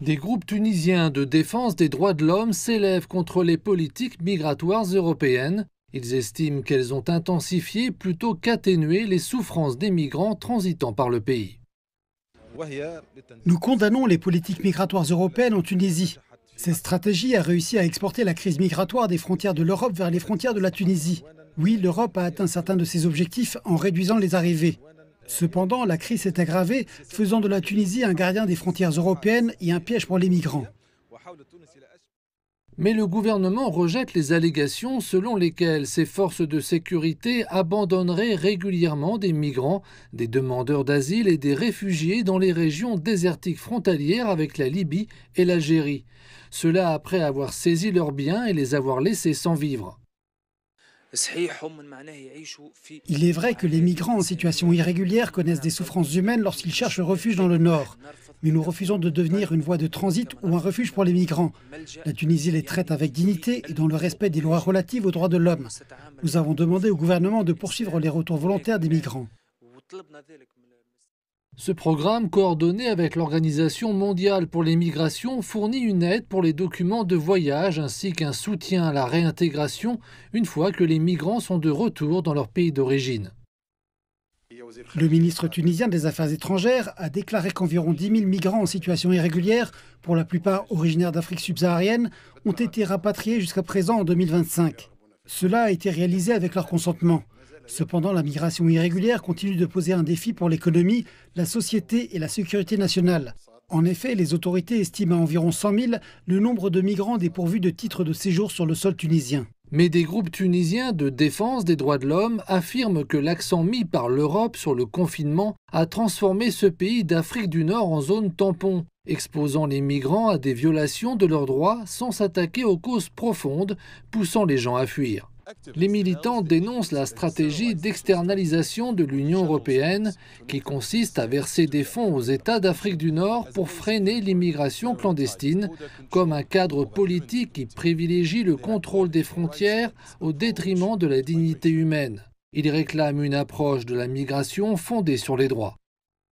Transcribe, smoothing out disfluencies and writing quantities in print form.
Des groupes tunisiens de défense des droits de l'homme s'élèvent contre les politiques migratoires européennes. Ils estiment qu'elles ont intensifié plutôt qu'atténué les souffrances des migrants transitant par le pays. Nous condamnons les politiques migratoires européennes en Tunisie. Cette stratégie a réussi à exporter la crise migratoire des frontières de l'Europe vers les frontières de la Tunisie. Oui, l'Europe a atteint certains de ses objectifs en réduisant les arrivées. Cependant, la crise s'est aggravée, faisant de la Tunisie un gardien des frontières européennes et un piège pour les migrants. Mais le gouvernement rejette les allégations selon lesquelles ces forces de sécurité abandonneraient régulièrement des migrants, des demandeurs d'asile et des réfugiés dans les régions désertiques frontalières avec la Libye et l'Algérie. Cela après avoir saisi leurs biens et les avoir laissés sans vivre. Il est vrai que les migrants en situation irrégulière connaissent des souffrances humaines lorsqu'ils cherchent refuge dans le nord. Mais nous refusons de devenir une voie de transit ou un refuge pour les migrants. La Tunisie les traite avec dignité et dans le respect des lois relatives aux droits de l'homme. Nous avons demandé au gouvernement de poursuivre les retours volontaires des migrants. Ce programme, coordonné avec l'Organisation mondiale pour les migrations, fournit une aide pour les documents de voyage ainsi qu'un soutien à la réintégration une fois que les migrants sont de retour dans leur pays d'origine. Le ministre tunisien des Affaires étrangères a déclaré qu'environ 10 000 migrants en situation irrégulière, pour la plupart originaires d'Afrique subsaharienne, ont été rapatriés jusqu'à présent en 2025. Cela a été réalisé avec leur consentement. Cependant, la migration irrégulière continue de poser un défi pour l'économie, la société et la sécurité nationale. En effet, les autorités estiment à environ 100 000 le nombre de migrants dépourvus de titre de séjour sur le sol tunisien. Mais des groupes tunisiens de défense des droits de l'homme affirment que l'accent mis par l'Europe sur le confinement a transformé ce pays d'Afrique du Nord en zone tampon, exposant les migrants à des violations de leurs droits sans s'attaquer aux causes profondes, poussant les gens à fuir. Les militants dénoncent la stratégie d'externalisation de l'Union européenne qui consiste à verser des fonds aux États d'Afrique du Nord pour freiner l'immigration clandestine, comme un cadre politique qui privilégie le contrôle des frontières au détriment de la dignité humaine. Ils réclament une approche de la migration fondée sur les droits.